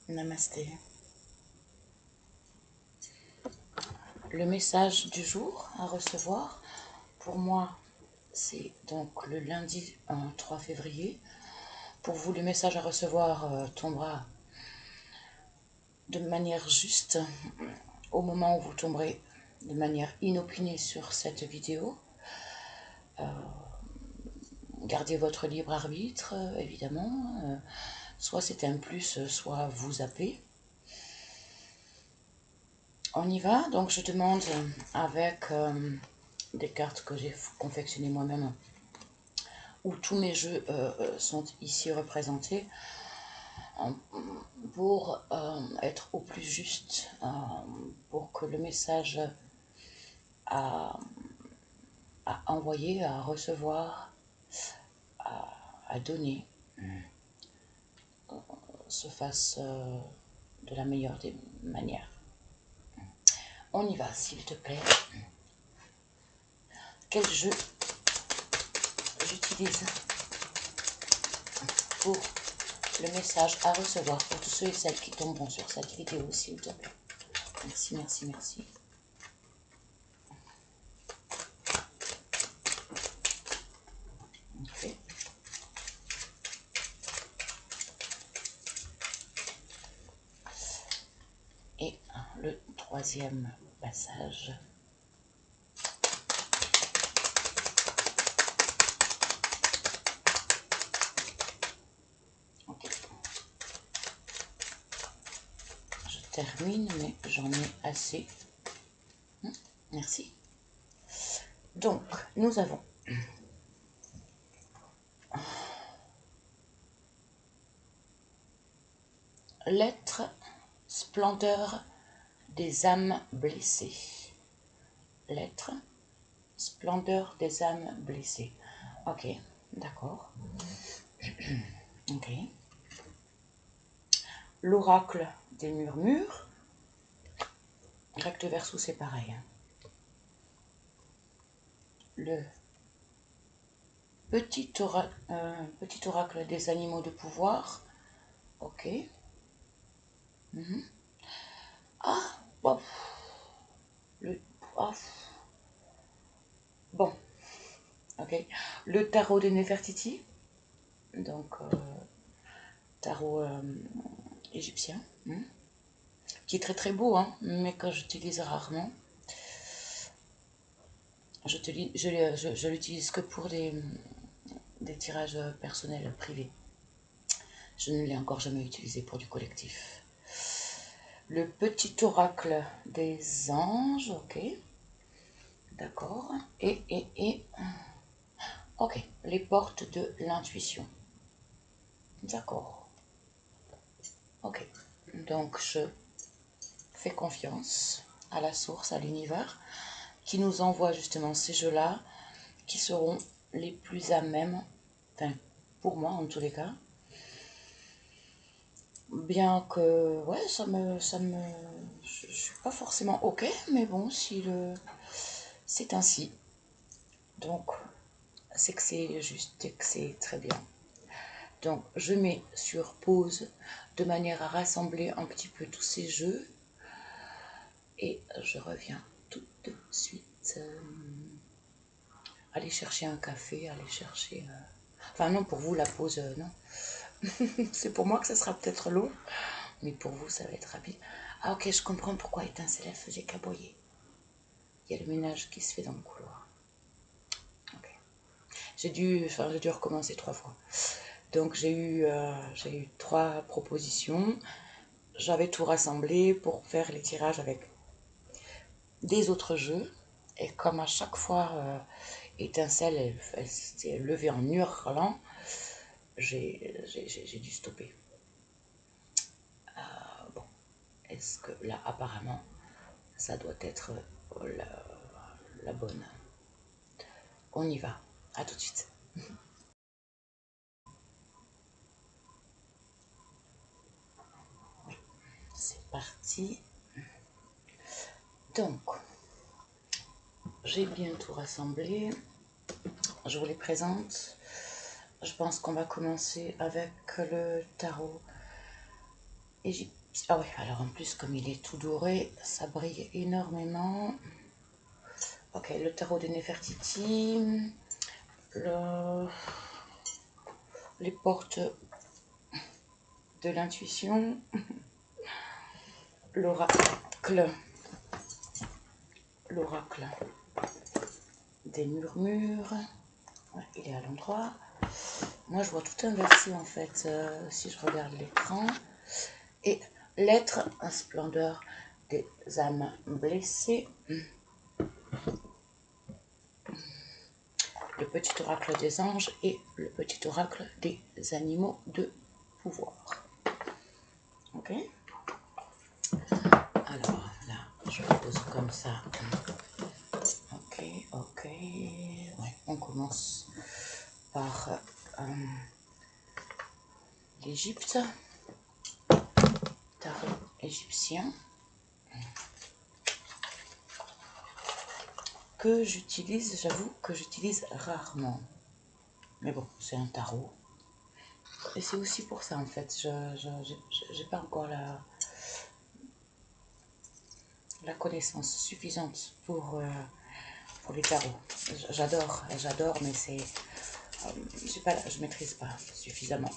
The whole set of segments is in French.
Namasté. Le message du jour à recevoir, pour moi, c'est donc le lundi 3 février. Pour vous, le message à recevoir tombera de manière juste au moment où vous tomberez de manière inopinée sur cette vidéo. Gardez votre libre arbitre, évidemment. Soit c'est un plus, soit vous zappez. On y va. Donc je demande avec des cartes que j'ai confectionnées moi-même, où tous mes jeux sont ici représentés, pour être au plus juste, pour que le message à envoyer, à recevoir, à donner se fasse de la meilleure des manières. On y va, s'il te plaît. Quel jeu j'utilise pour le message à recevoir pour tous ceux et celles qui tomberont sur cette vidéo, s'il te plaît. Merci, merci, merci. Okay. Et le troisième passage. Okay. Je termine, mais j'en ai assez. Merci. Donc, nous avons l'être splendeur des âmes blessées. L'être splendeur des âmes blessées. Ok, d'accord. Ok. L'oracle des murmures. Recto verso, c'est pareil. Le petit oracle des animaux de pouvoir. Ok. Ah, bon. Bon. Ok. Le tarot de Nefertiti. Donc, tarot égyptien. Qui est très très beau, hein, mais que j'utilise rarement. Je l'utilise que pour des tirages personnels privés. Je ne l'ai encore jamais utilisé pour du collectif. Le petit oracle des anges, ok. D'accord. Ok, les portes de l'intuition. D'accord. Ok. Donc je fais confiance à la source, à l'univers, qui nous envoie justement ces jeux-là, qui seront les plus à même, enfin pour moi en tous les cas. Bien que, ouais, je suis pas forcément ok, mais bon, si c'est ainsi. Donc, c'est que c'est juste et que c'est très bien. Donc, je mets sur pause de manière à rassembler un petit peu tous ces jeux. Et je reviens tout de suite. Aller chercher un café, aller chercher... Enfin non, pour vous, la pause, non. C'est pour moi que ça sera peut-être long, mais pour vous, ça va être rapide. Ah ok, je comprends pourquoi Étincelle faisait caboyer. Il y a le ménage qui se fait dans le couloir. Okay. J'ai dû recommencer 3 fois. Donc j'ai eu 3 propositions. J'avais tout rassemblé pour faire les tirages avec des autres jeux. Et comme à chaque fois, Étincelle, elle s'était levée en hurlant, j'ai dû stopper. Bon, est-ce que là, apparemment, ça doit être la bonne. On y va. À tout de suite. Oui, c'est parti. Donc, j'ai bien tout rassemblé. Je vous les présente. Je pense qu'on va commencer avec le tarot Ah oui, alors en plus, comme il est tout doré, ça brille énormément. Ok, le tarot de Nefertiti, les portes de l'intuition, l'oracle des murmures. Ouais, il est à l'endroit. Moi, je vois tout inversé en fait, si je regarde l'écran. Et l'être, en splendeur des âmes blessées. Le petit oracle des anges et le petit oracle des animaux de pouvoir. Ok. Alors là, je le pose comme ça. Ok, ok. Ouais, on commence par l'Égypte. Tarot égyptien. Que j'utilise, j'avoue que j'utilise rarement. Mais bon, c'est un tarot. Et c'est aussi pour ça en fait, j'ai pas encore la connaissance suffisante pour les tarots. J'adore, mais c'est, je maîtrise pas suffisamment.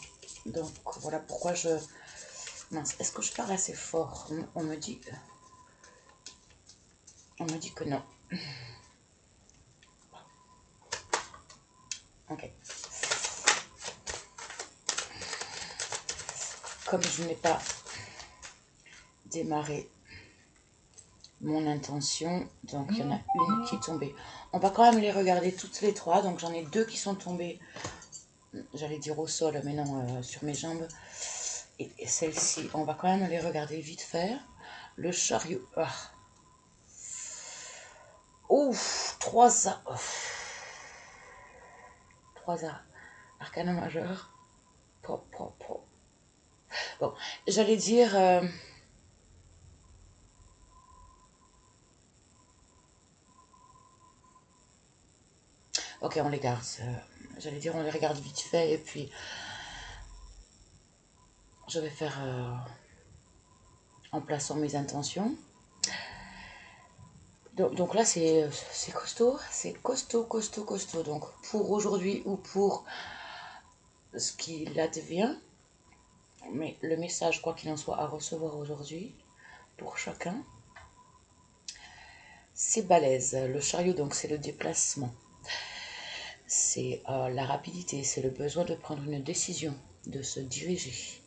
Donc voilà pourquoi je... Mince, est-ce que je parle assez fort? On me dit que non. Ok. Comme je n'ai pas démarré mon intention, donc il y en a une qui est tombée. On va quand même les regarder toutes les trois, donc j'en ai deux qui sont tombées, j'allais dire au sol, mais non, sur mes jambes. Et celle-ci, on va quand même les regarder vite fait. Le chariot. Ah. Ouf, 3A. 3A. Arcana majeur. Bon, j'allais dire... Ok, on les garde. J'allais dire, on les regarde vite fait et puis je vais faire en plaçant mes intentions. Donc là, c'est costaud, c'est costaud. Donc pour aujourd'hui ou pour ce qu'il advient, mais le message, quoi qu'il en soit, à recevoir aujourd'hui, pour chacun, c'est balèze. Le chariot, donc, c'est le déplacement. C'est la rapidité, c'est le besoin de prendre une décision, de se diriger.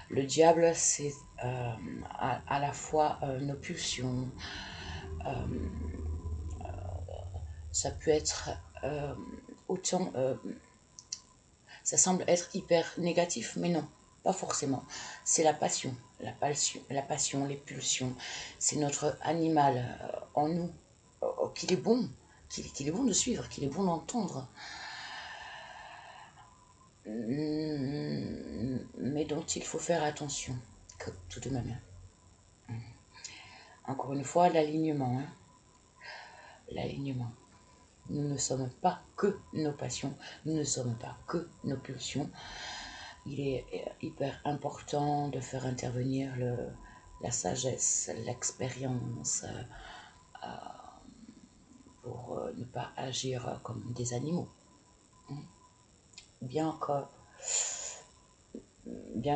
Le diable, c'est à la fois nos pulsions. Ça peut être autant... ça semble être hyper négatif, mais non, pas forcément. C'est la passion, les pulsions. C'est notre animal en nous, qu'il est bon, qu'il est bon de suivre, qu'il est bon d'entendre, mais dont il faut faire attention, tout de même. Encore une fois, l'alignement. Hein. L'alignement. Nous ne sommes pas que nos passions, nous ne sommes pas que nos pulsions. Il est hyper important de faire intervenir la sagesse, l'expérience, pour ne pas agir comme des animaux. Bien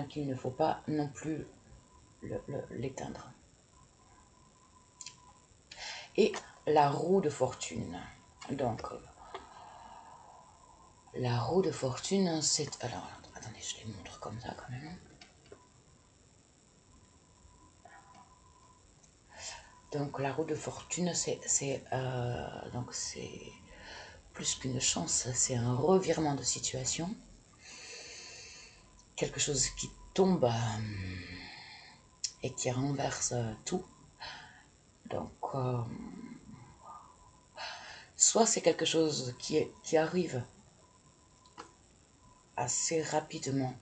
qu'il ne faut pas non plus l'éteindre. Et la roue de fortune. Donc, la roue de fortune, c'est... Alors, attendez, je les montre comme ça quand même. Donc, la roue de fortune, c'est plus qu'une chance, c'est un revirement de situation. Quelque chose qui tombe et qui renverse tout. Donc, soit c'est quelque chose qui arrive assez rapidement,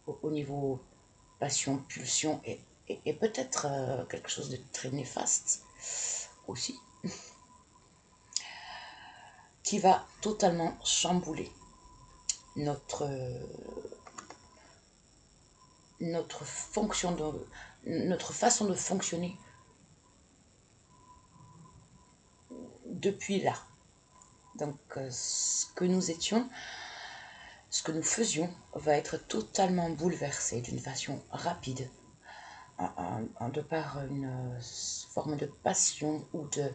au niveau passion, pulsion, et peut-être quelque chose de très néfaste aussi, qui va totalement chambouler notre fonction notre façon de fonctionner depuis là. Donc ce que nous étions, ce que nous faisions va être totalement bouleversé d'une façon rapide, de par une forme de passion ou de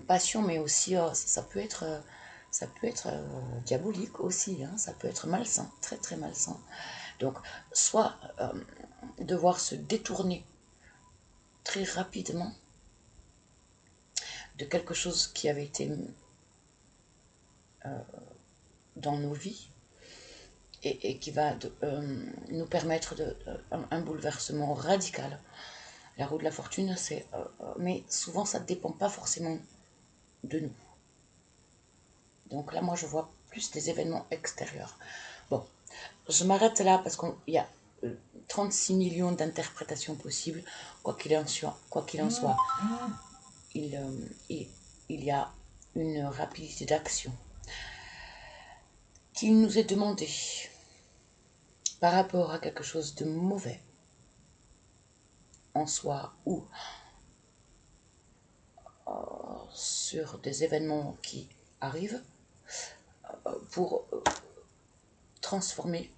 passion, mais aussi ça peut être diabolique aussi, hein, ça peut être malsain, très très malsain. Donc soit devoir se détourner très rapidement de quelque chose qui avait été dans nos vies et qui va nous permettre un bouleversement radical. La roue de la fortune, c'est... mais souvent, ça ne dépend pas forcément de nous. Donc là, moi, je vois plus des événements extérieurs. Bon, je m'arrête là parce qu'il y a 36 millions d'interprétations possibles. Quoi qu'il en soit, il y a une rapidité d'action qu'il nous est demandé par rapport à quelque chose de mauvais en soi ou sur des événements qui arrivent pour transformer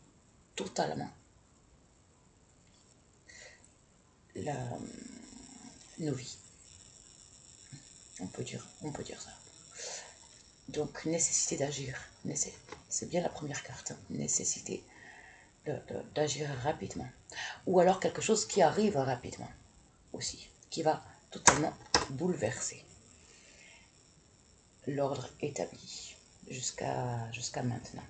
totalement nos vies. On peut dire ça. Donc, nécessité d'agir. C'est bien la première carte. Hein. Nécessité d'agir rapidement. Ou alors quelque chose qui arrive rapidement aussi, qui va totalement bouleverser l'ordre établi jusqu'à maintenant.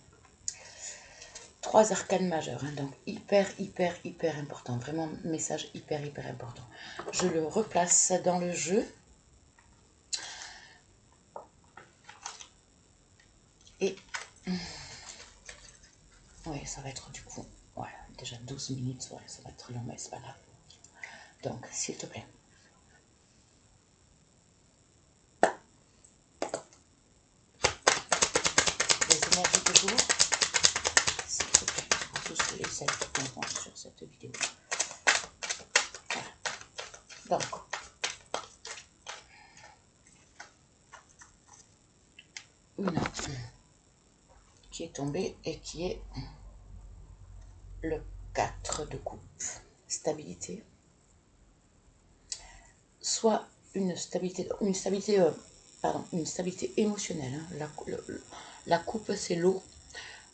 3 arcanes majeures, hein, donc hyper important. Vraiment, message hyper important. Je le replace dans le jeu. Et ouais, ça va être du coup, ouais, déjà 12 minutes, ouais, ça va être long, mais c'est pas grave. Donc, s'il te plaît. Les énergies du jour, s'il te plaît, pour tous les celles qui tombent sur cette vidéo. Voilà. Donc, une qui est tombée et qui est le 4 de coupe. Stabilité. Soit une stabilité émotionnelle. Hein. La coupe, c'est l'eau.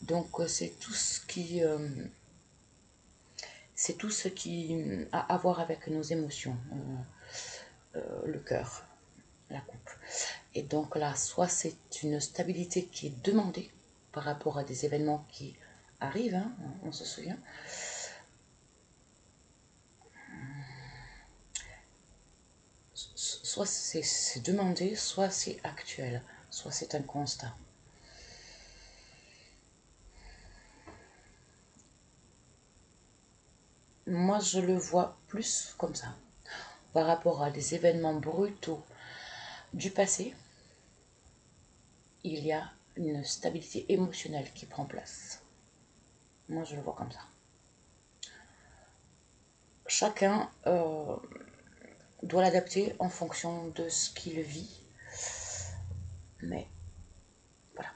Donc, c'est tout ce qui a à voir avec nos émotions. Le cœur, la coupe. Et donc là, soit c'est une stabilité qui est demandée par rapport à des événements qui arrivent, hein, on se souvient. Soit c'est demandé, soit c'est actuel, soit c'est un constat. Moi, je le vois plus comme ça, par rapport à des événements brutaux du passé. Il y a une stabilité émotionnelle qui prend place. Moi, je le vois comme ça. Chacun doit l'adapter en fonction de ce qu'il vit. Mais voilà.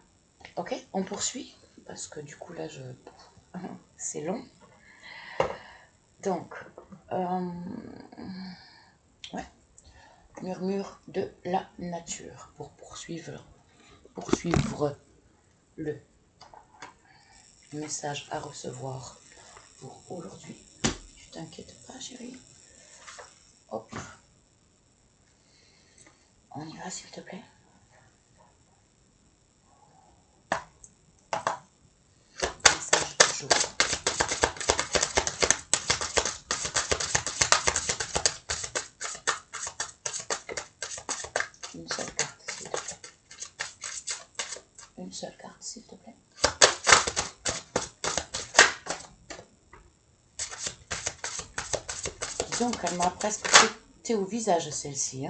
Ok, on poursuit parce que du coup là c'est long. Donc ouais, murmure de la nature pour poursuivre le message à recevoir pour aujourd'hui. Tu t'inquiètes pas, chérie. Hop. On y va, s'il te plaît. Message du jour. Une seule carte, s'il te plaît. Une seule carte, s'il te plaît. Donc, elle m'a presque pété au visage, celle-ci. Hein.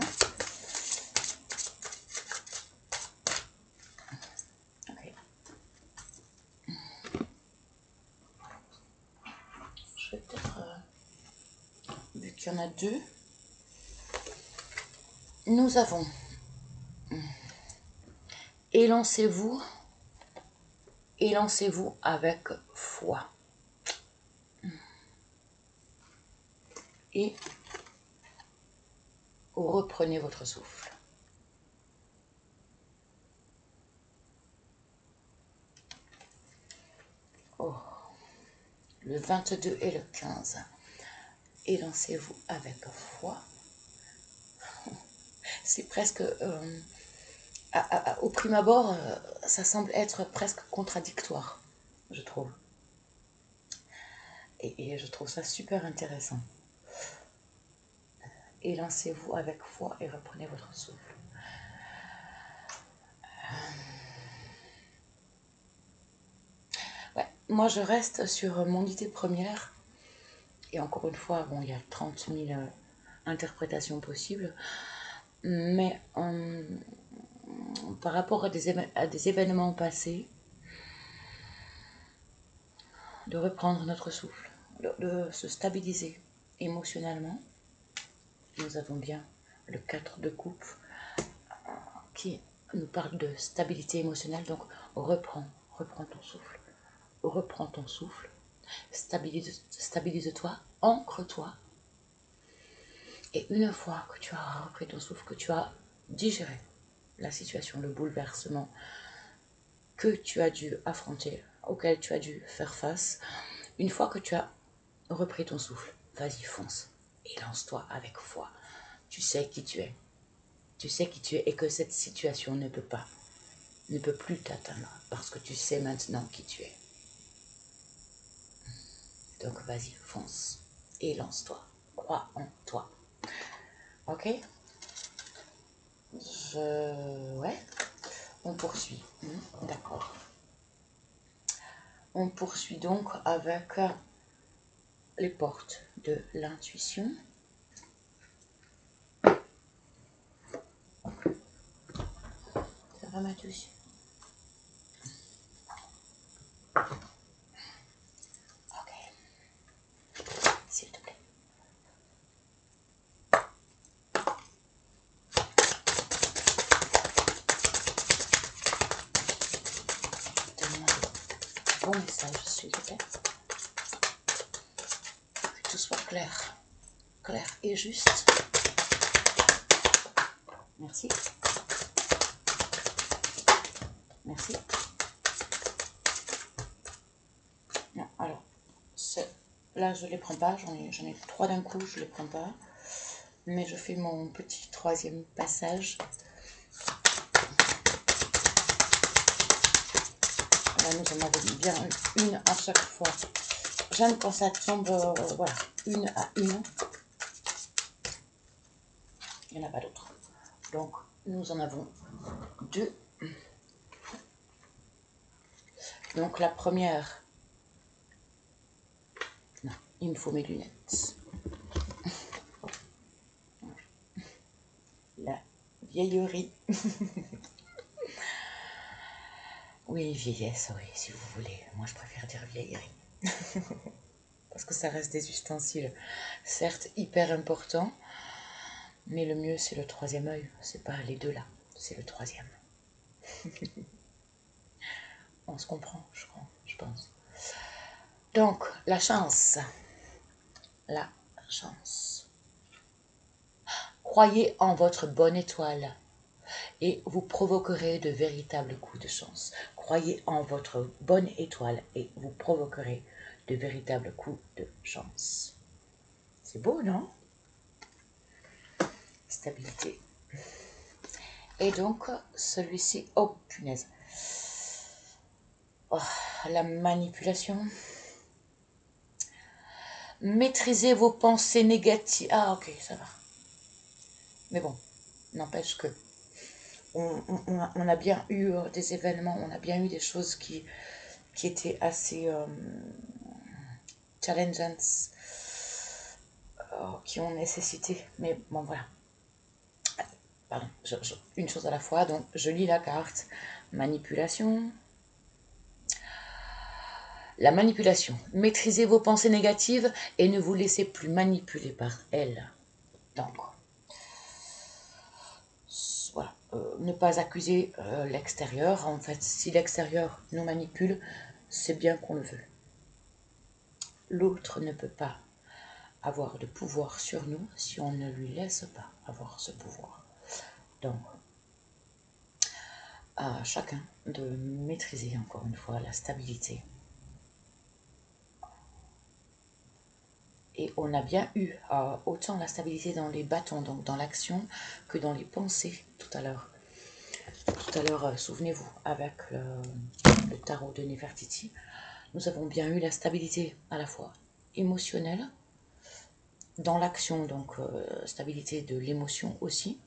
qu'il y en a deux. Nous avons élancez-vous avec foi. Et reprenez votre souffle. Oh. Le 22 et le 15. Élancez-vous avec foi. C'est presque, au prime abord, ça semble être presque contradictoire, je trouve. Et je trouve ça super intéressant. Élancez-vous avec foi et reprenez votre souffle. Ouais, moi, je reste sur mon idée première. Et encore une fois, bon, il y a 30 000 interprétations possibles. Mais par rapport à des événements passés, de reprendre notre souffle, de se stabiliser émotionnellement. Nous avons bien le 4 de coupe qui nous parle de stabilité émotionnelle. Donc reprends ton souffle. Reprends ton souffle. Stabilise-toi, ancre-toi. Et une fois que tu as repris ton souffle, que tu as digéré la situation, le bouleversement que tu as dû affronter, auquel tu as dû faire face, une fois que tu as repris ton souffle, vas-y, fonce et lance-toi avec foi. Tu sais qui tu es. Tu sais qui tu es et que cette situation ne peut plus t'atteindre parce que tu sais maintenant qui tu es. Donc vas-y, fonce et lance-toi. Crois en toi. Ok? Ouais. On poursuit. D'accord. On poursuit donc avec les portes de l'intuition. Ça va, ma douce? Ok. S'il te plaît. Donne-moi un bon message, s'il te plaît. Que tout soit clair. Clair et juste. Merci. Merci. Non, alors, là, je ne les prends pas. J'en ai 3 d'un coup, je ne les prends pas. Mais je fais mon petit 3e passage. Là, nous en avons bien une à chaque fois. J'aime quand ça tombe, voilà, une à une. Il n'y en a pas d'autres. Donc, nous en avons 2. Donc, la première... Non, il me faut mes lunettes. La vieillerie. Oui, vieillesse, oui, si vous voulez. Moi, je préfère dire vieillerie. Parce que ça reste des ustensiles, certes, hyper importants. Mais le mieux, c'est le 3e œil. C'est pas les 2 là, c'est le 3e. On se comprend, je pense. Donc, la chance. La chance. Croyez en votre bonne étoile et vous provoquerez de véritables coups de chance. Croyez en votre bonne étoile et vous provoquerez de véritables coups de chance. C'est beau, non? Stabilité. Et donc, celui-ci... Oh, punaise. Oh, la manipulation. Maîtrisez vos pensées négatives. Ah, ok, ça va. Mais bon, n'empêche que on a bien eu des événements, on a bien eu des choses qui étaient assez challengeantes, qui ont nécessité. Mais bon, voilà. Pardon, une chose à la fois. Donc, je lis la carte. Manipulation. La manipulation. Maîtrisez vos pensées négatives et ne vous laissez plus manipuler par elles. Donc, voilà. Ne pas accuser l'extérieur. En fait, si l'extérieur nous manipule, c'est bien qu'on le veut. L'autre ne peut pas avoir de pouvoir sur nous si on ne lui laisse pas avoir ce pouvoir. Donc, à chacun de maîtriser encore une fois la stabilité. Et on a bien eu autant la stabilité dans les bâtons, donc dans l'action, que dans les pensées tout à l'heure. Tout à l'heure, souvenez-vous, avec le tarot de Nefertiti, nous avons bien eu la stabilité à la fois émotionnelle, dans l'action, donc stabilité de l'émotion aussi,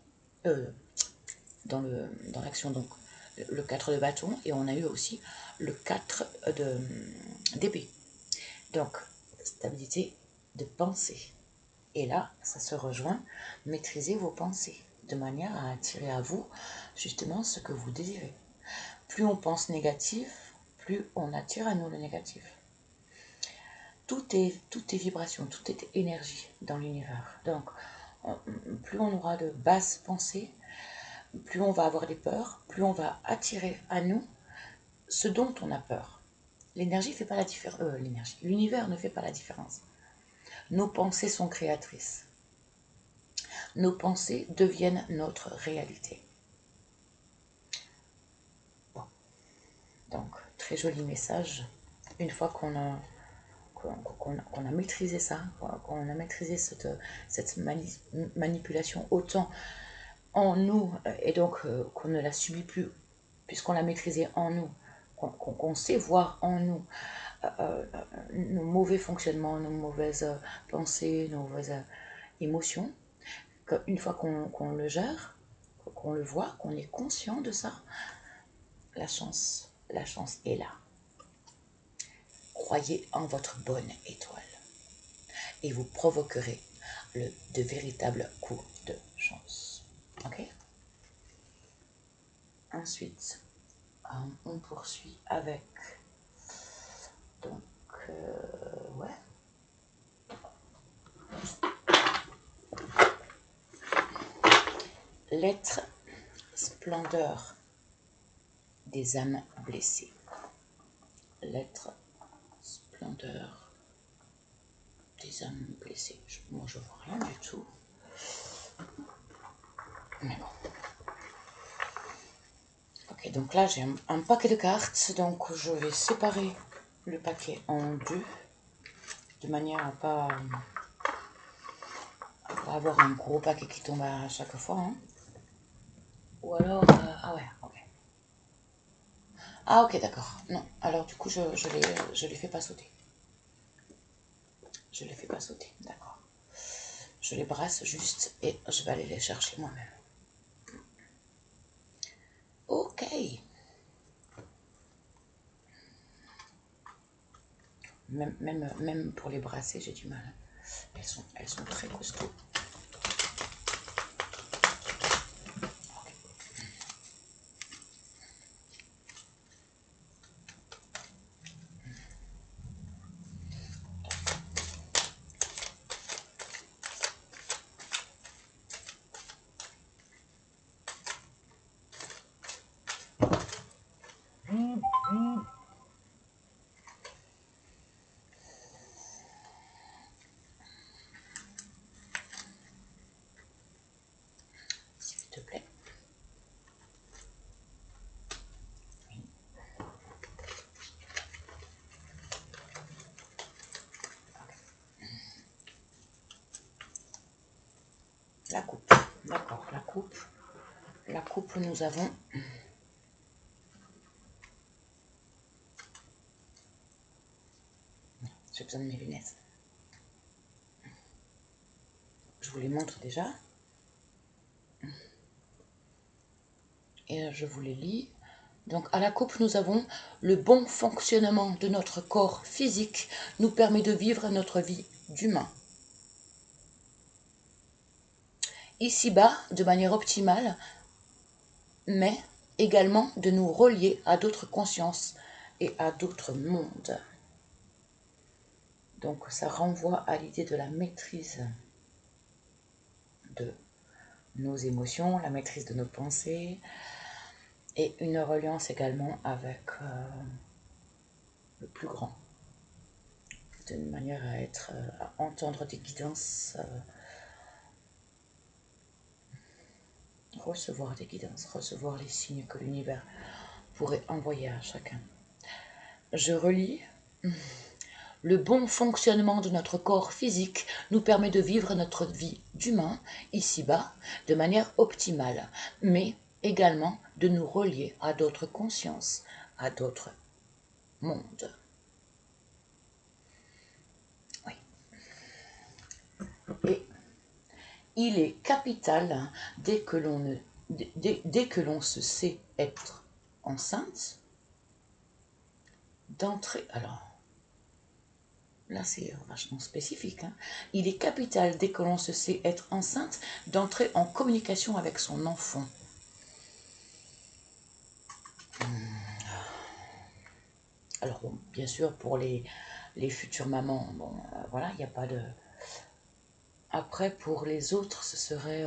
dans l'action, donc le 4 de bâton, et on a eu aussi le 4 d'épée. Donc, stabilité de pensée. Et là, ça se rejoint, maîtrisez vos pensées, de manière à attirer à vous, justement, ce que vous désirez. Plus on pense négatif, plus on attire à nous le négatif. Tout est vibration, tout est énergie dans l'univers. Donc, plus on aura de basses pensées, plus on va avoir des peurs, plus on va attirer à nous ce dont on a peur. L'énergie ne fait pas la différence. L'univers ne fait pas la différence. Nos pensées sont créatrices. Nos pensées deviennent notre réalité. Bon. Donc, très joli message. Une fois qu'on a maîtrisé ça, qu'on a maîtrisé cette manipulation autant en nous, et donc qu'on ne la subit plus, puisqu'on l'a maîtrisée en nous, qu'on sait voir en nous nos mauvais fonctionnements, nos mauvaises pensées, nos mauvaises émotions, qu'une fois qu'on le gère, qu'on le voit, qu'on est conscient de ça, la chance est là. Croyez en votre bonne étoile et vous provoquerez de véritables coups de chance. Ok? Ensuite, on poursuit avec donc ouais. L'être splendeur des âmes blessées. L'être splendeur des âmes blessées. Moi, je vois rien du tout. Mais bon. Ok, donc là, j'ai un paquet de cartes. Donc, je vais séparer le paquet en deux. De manière à pas avoir un gros paquet qui tombe à chaque fois. Hein. Ou alors... ah ouais, ok. Ah ok, d'accord. Non, alors du coup, je les fais pas sauter. Je les fais pas sauter, d'accord. Je les brasse juste et je vais aller les chercher moi-même. Ok. Même pour les brasser, j'ai du mal. Elles sont très costauds. S'il te plaît. La coupe, d'accord, la coupe. La coupe, nous avons... J'ai besoin de mes lunettes. Je vous les montre déjà. Et je vous les lis. Donc à la coupe, nous avons le bon fonctionnement de notre corps physique nous permet de vivre notre vie d'humain. Ici-bas, de manière optimale, mais également de nous relier à d'autres consciences et à d'autres mondes. Donc ça renvoie à l'idée de la maîtrise de nos émotions, la maîtrise de nos pensées, et une reliance également avec le plus grand, d'une manière à être, à entendre des guidances, recevoir des guidances, recevoir les signes que l'univers pourrait envoyer à chacun. Je relis. Le bon fonctionnement de notre corps physique nous permet de vivre notre vie d'humain, ici-bas, de manière optimale, mais également de nous relier à d'autres consciences, à d'autres mondes. Oui. Et il est capital, dès que l'on se sait être enceinte, d'entrer... Alors, là, c'est vachement spécifique. Hein. Il est capital, dès que l'on se sait être enceinte, d'entrer en communication avec son enfant. Alors, bon, bien sûr, pour les futures mamans, bon, voilà, il n'y a pas de... Après, pour les autres, ce serait...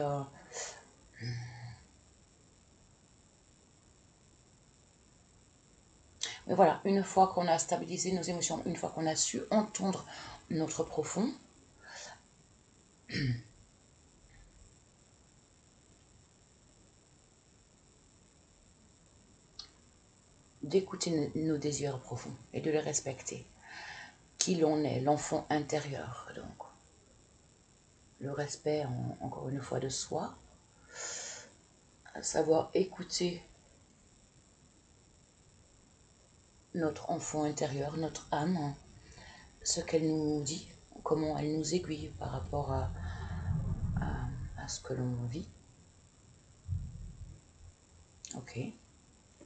Mais voilà, une fois qu'on a stabilisé nos émotions, une fois qu'on a su entendre notre profond, d'écouter nos désirs profonds et de les respecter. Qui l'on est, l'enfant intérieur, donc. Le respect, encore une fois, de soi. Savoir écouter notre enfant intérieur, notre âme, ce qu'elle nous dit, comment elle nous aiguille par rapport à ce que l'on vit. Ok,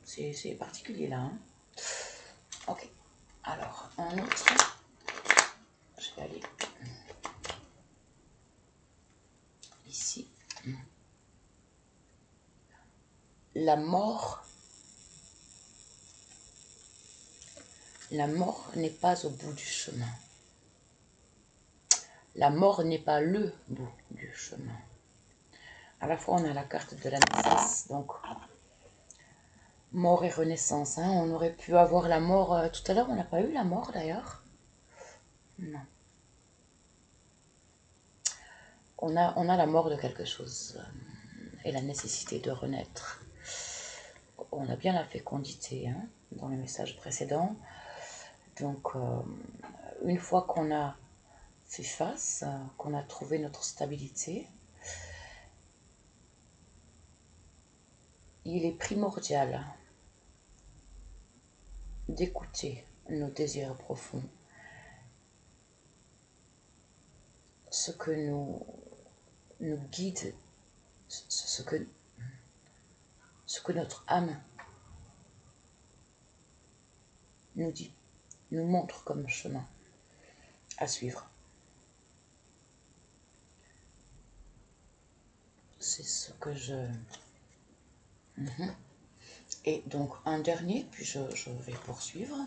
c'est particulier là. Hein. Ok, alors un autre, je vais aller ici. La mort n'est pas au bout du chemin. La mort n'est pas le bout du chemin. À la fois, on a la carte de la naissance, donc mort et renaissance. Hein. On aurait pu avoir la mort tout à l'heure, on n'a pas eu la mort d'ailleurs. Non. On a la mort de quelque chose et la nécessité de renaître. On a bien la fécondité hein, dans le message précédent. Donc, une fois qu'on a fait face, qu'on a trouvé notre stabilité, il est primordial d'écouter nos désirs profonds, ce que nous guide, ce que notre âme nous dit, nous montre comme chemin à suivre. C'est ce que je... Et donc un dernier, puis je vais poursuivre.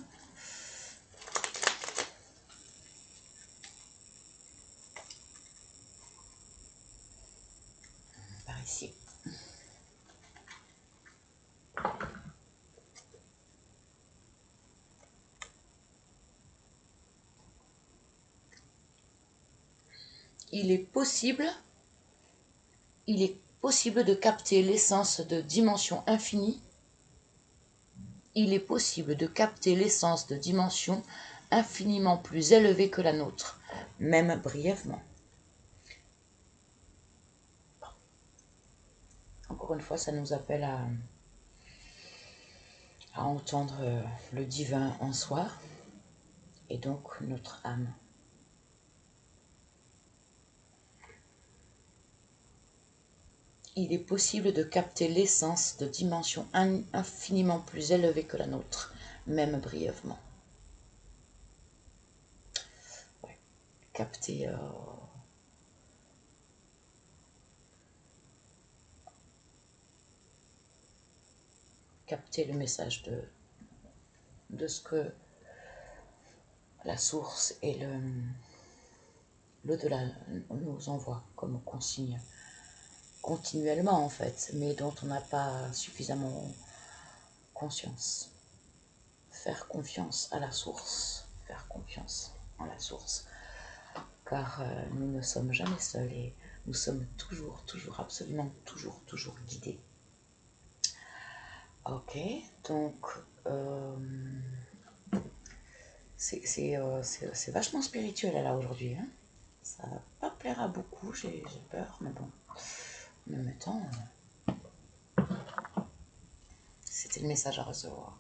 Par ici. Il est possible de capter l'essence de dimension infinie. Il est possible de capter l'essence de dimension infiniment plus élevée que la nôtre, même brièvement. Encore une fois, ça nous appelle à entendre le divin en soi et donc notre âme. Il est possible de capter l'essence de dimension infiniment plus élevée que la nôtre, même brièvement. Ouais. Capter le message de ce que la source et l'au-delà nous envoie comme consigne continuellement en fait, mais dont on n'a pas suffisamment conscience. Faire confiance à la source, faire confiance en la source, car nous ne sommes jamais seuls et nous sommes toujours, absolument toujours guidés. Ok, donc c'est vachement spirituel là aujourd'hui. Hein. Ça va pas plaire à beaucoup, j'ai peur, mais bon, en même temps, c'était le message à recevoir.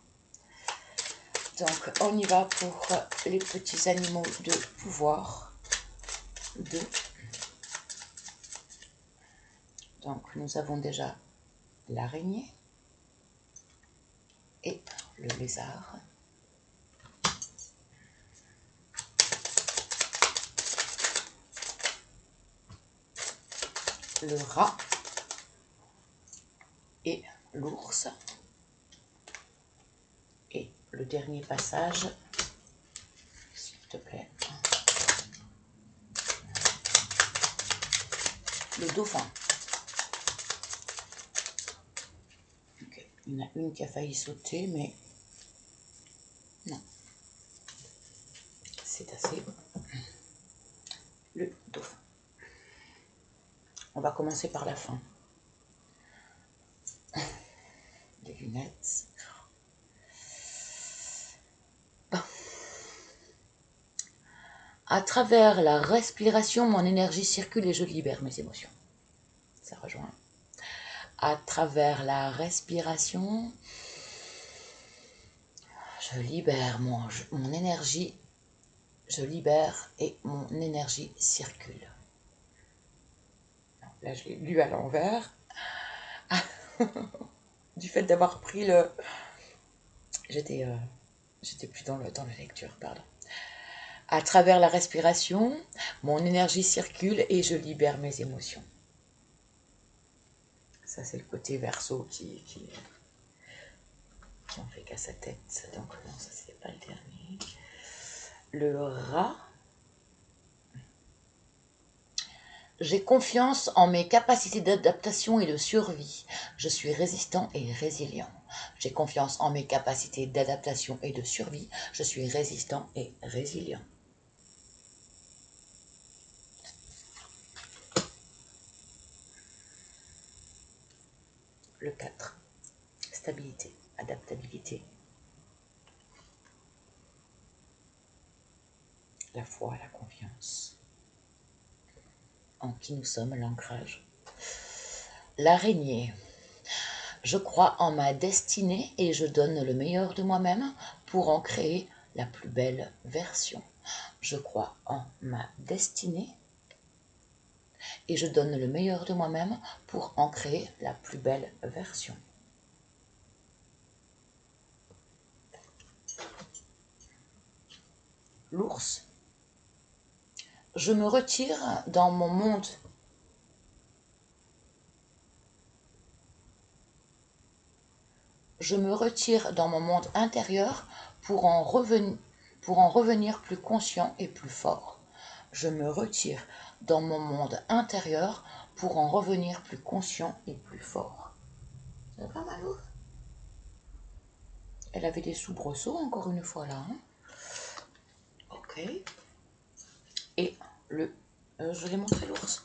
Donc on y va pour les petits animaux de pouvoir. 2. Donc nous avons déjà l'araignée et le lézard. Le rat et l'ours. Et le dernier passage, s'il te plaît, le dauphin. Okay. Il y en a une qui a failli sauter, mais non, c'est assez. Le dauphin. On va commencer par la fin. Des lunettes. À travers la respiration, mon énergie circule et je libère mes émotions. Ça rejoint. À travers la respiration, je libère mon énergie. Je libère et mon énergie circule. Là, je l'ai lu à l'envers. Du fait d'avoir pris le... J'étais plus dans la lecture, pardon. À travers la respiration, mon énergie circule et je libère mes émotions. Ça, c'est le côté verso qui en fait qu'à sa tête. Donc, non, ça, c'est pas le dernier. Le rat. J'ai confiance en mes capacités d'adaptation et de survie. Je suis résistant et résilient. J'ai confiance en mes capacités d'adaptation et de survie. Je suis résistant et résilient. Le 4. Stabilité, adaptabilité. La foi, la confiance. En qui nous sommes, l'ancrage. L'araignée. Je crois en ma destinée et je donne le meilleur de moi-même pour en créer la plus belle version. Je crois en ma destinée et je donne le meilleur de moi-même pour en créer la plus belle version. L'ours. Je me retire dans mon monde. Je me retire dans mon monde intérieur pour en revenir plus conscient et plus fort. Je me retire dans mon monde intérieur pour en revenir plus conscient et plus fort. C'est pas mal, ouf. Elle avait des soubresauts encore une fois là. Hein. Ok. Et le... je l'ai montré l'ours.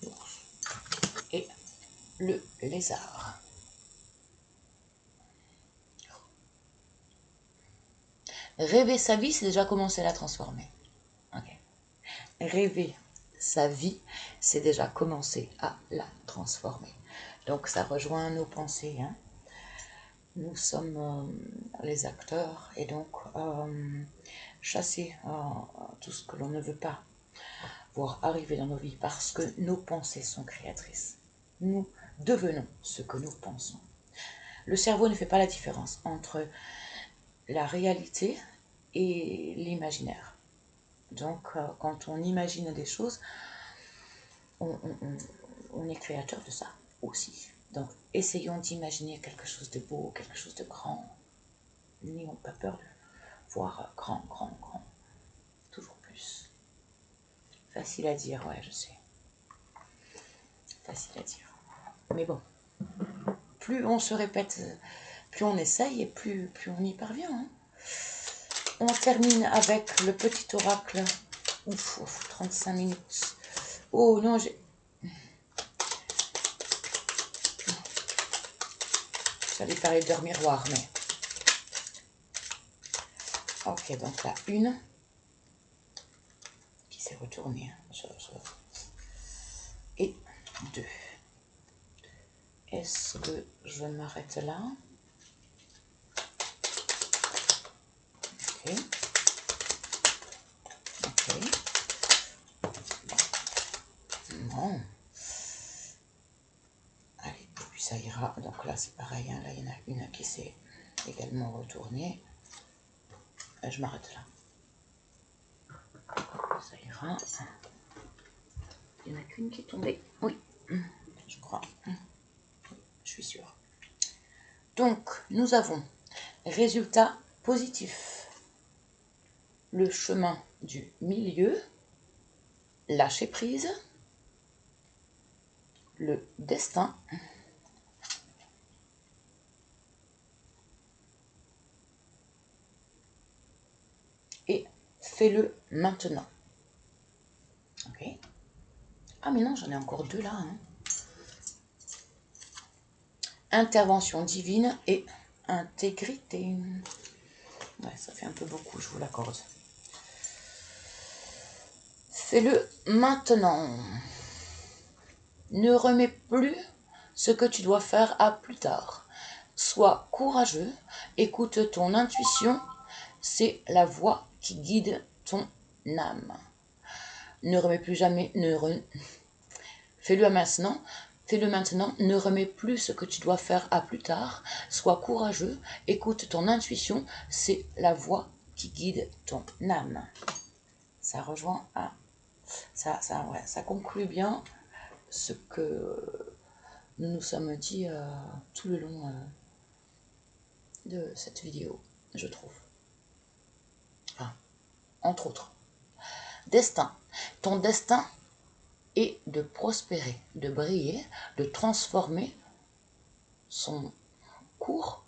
L'ours. Et le lézard. Rêver sa vie, c'est déjà commencer à la transformer. Okay. Rêver sa vie, c'est déjà commencer à la transformer. Donc ça rejoint nos pensées. Hein. Nous sommes les acteurs et donc chasser tout ce que l'on ne veut pas voir arriver dans nos vies parce que nos pensées sont créatrices. Nous devenons ce que nous pensons. Le cerveau ne fait pas la différence entre la réalité et l'imaginaire. Donc, quand on imagine des choses, on est créateur de ça aussi. Donc, essayons d'imaginer quelque chose de beau, quelque chose de grand. n'ayons pas peur de voir grand, grand, grand. Toujours plus. Facile à dire, ouais, je sais. Facile à dire. Mais bon, plus on se répète, plus on essaye et plus on y parvient. Hein. On termine avec le petit oracle. Ouf, 35 minutes. Oh non, j'allais parler d'heure miroir, mais... Ok, donc là, une qui s'est retournée. Et 2. Est-ce que je m'arrête là? Ok. Ok. Bon. Allez, et puis ça ira. Donc là, c'est pareil. Hein. Là, il y en a une qui s'est également retournée. Je m'arrête là. Ça ira. Il n'y en a qu'une qui est tombée. Oui, je crois. Je suis sûre. Donc, nous avons résultat positif. Le chemin du milieu, lâcher prise, le destin, et fais-le maintenant. Ok. Ah mais non, j'en ai encore 2 là. Hein. Intervention divine et intégrité. Ouais, ça fait un peu beaucoup, je vous l'accorde. Fais-le maintenant. Ne remets plus ce que tu dois faire à plus tard. Sois courageux, écoute ton intuition, c'est la voix qui guide ton âme. Ne remets plus jamais, fais-le maintenant, ne remets plus ce que tu dois faire à plus tard, sois courageux, écoute ton intuition, c'est la voix qui guide ton âme. Ça rejoint à... ça conclut bien ce que nous nous sommes dit tout le long de cette vidéo, je trouve. Enfin, entre autres. Destin. Ton destin est de prospérer, de briller, de transformer son cours,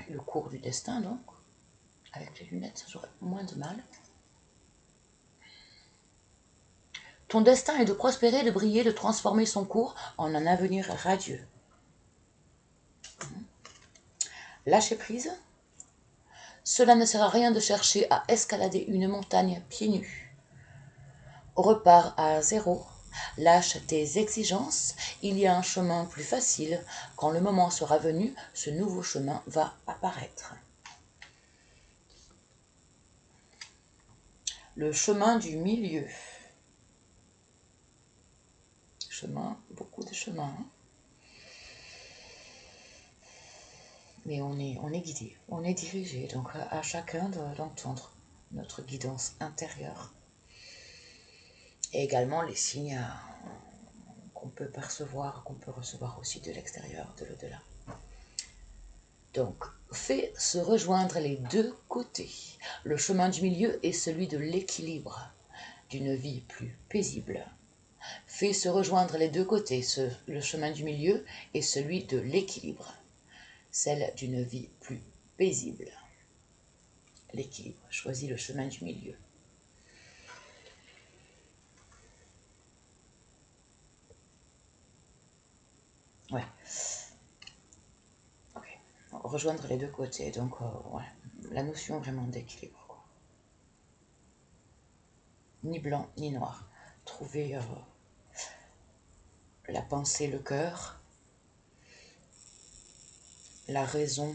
le cours du destin donc, avec les lunettes, j'aurais moins de mal. Ton destin est de prospérer, de briller, de transformer son cours en un avenir radieux. Lâcher prise. Cela ne sert à rien de chercher à escalader une montagne pieds nus. Repars à zéro. Lâche tes exigences. Il y a un chemin plus facile. Quand le moment sera venu, ce nouveau chemin va apparaître. Le chemin du milieu. Chemin, beaucoup de chemins. Hein. Mais on est guidé, on est dirigé. Donc à chacun d'entendre notre guidance intérieure. Et également les signes qu'on peut percevoir, qu'on peut recevoir aussi de l'extérieur, de l'au-delà. Donc, fais se rejoindre les deux côtés. Le chemin du milieu est celui de l'équilibre, d'une vie plus paisible. Fais se rejoindre les deux côtés. Le chemin du milieu est celui de l'équilibre, celle d'une vie plus paisible. L'équilibre, choisis le chemin du milieu. Ouais. Ok. Rejoindre les deux côtés, donc ouais. La notion vraiment d'équilibre. Ni blanc, ni noir. Trouver la pensée, le cœur, la raison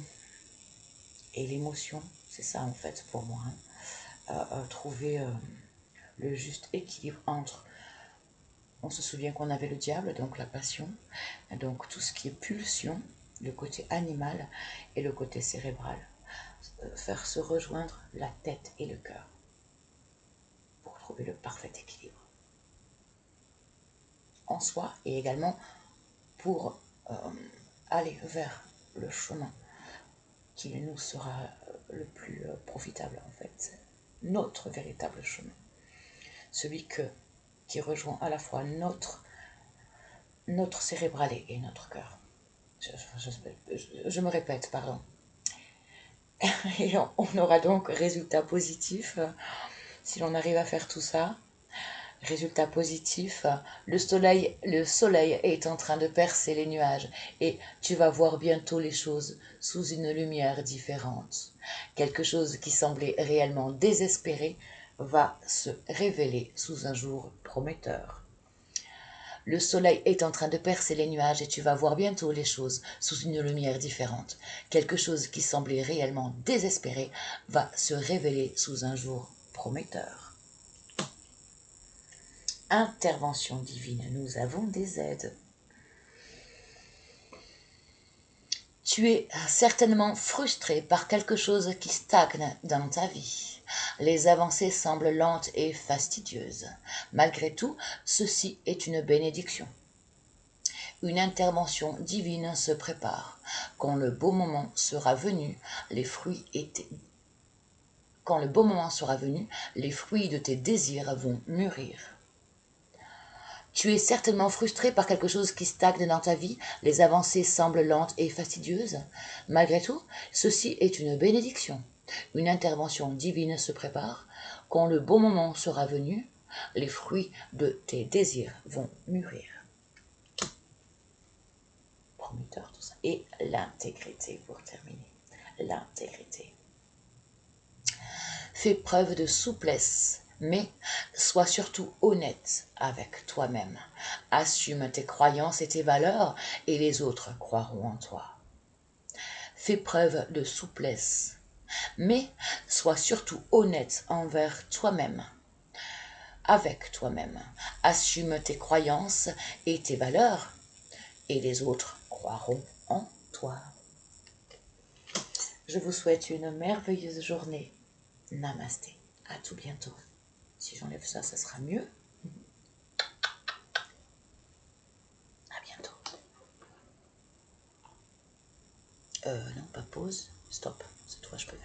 et l'émotion. C'est ça en fait pour moi. Hein. Trouver le juste équilibre entre... On se souvient qu'on avait le diable, donc la passion, donc tout ce qui est pulsion, le côté animal et le côté cérébral. Faire se rejoindre la tête et le cœur pour trouver le parfait équilibre en soi et également pour aller vers le chemin qui nous sera le plus profitable en fait. Notre véritable chemin. Celui qui rejoint à la fois notre cérébral et notre cœur. Je me répète, pardon. Et on aura donc résultat positif si l'on arrive à faire tout ça. Résultat positif, le soleil est en train de percer les nuages et tu vas voir bientôt les choses sous une lumière différente. Quelque chose qui semblait réellement désespéré va se révéler sous un jour prometteur. Le soleil est en train de percer les nuages et tu vas voir bientôt les choses sous une lumière différente. Quelque chose qui semblait réellement désespéré va se révéler sous un jour prometteur. Intervention divine, nous avons des aides. Tu es certainement frustré par quelque chose qui stagne dans ta vie. Les avancées semblent lentes et fastidieuses. Malgré tout, ceci est une bénédiction. Une intervention divine se prépare. Quand le beau moment sera venu, les fruits de tes désirs vont mûrir. Tu es certainement frustré par quelque chose qui stagne dans ta vie, les avancées semblent lentes et fastidieuses. Malgré tout, ceci est une bénédiction. Une intervention divine se prépare. Quand le bon moment sera venu, les fruits de tes désirs vont mûrir. Prometteur, tout ça. Et l'intégrité pour terminer. L'intégrité. Fais preuve de souplesse, mais sois surtout honnête avec toi-même. Assume tes croyances et tes valeurs et les autres croiront en toi. Fais preuve de souplesse, mais sois surtout honnête envers toi-même. Avec toi-même. Assume tes croyances et tes valeurs et les autres croiront en toi. Je vous souhaite une merveilleuse journée. Namasté. À tout bientôt. Si j'enlève ça, ça sera mieux. À bientôt. Non, pas pause. Stop. C'est toi, je peux faire.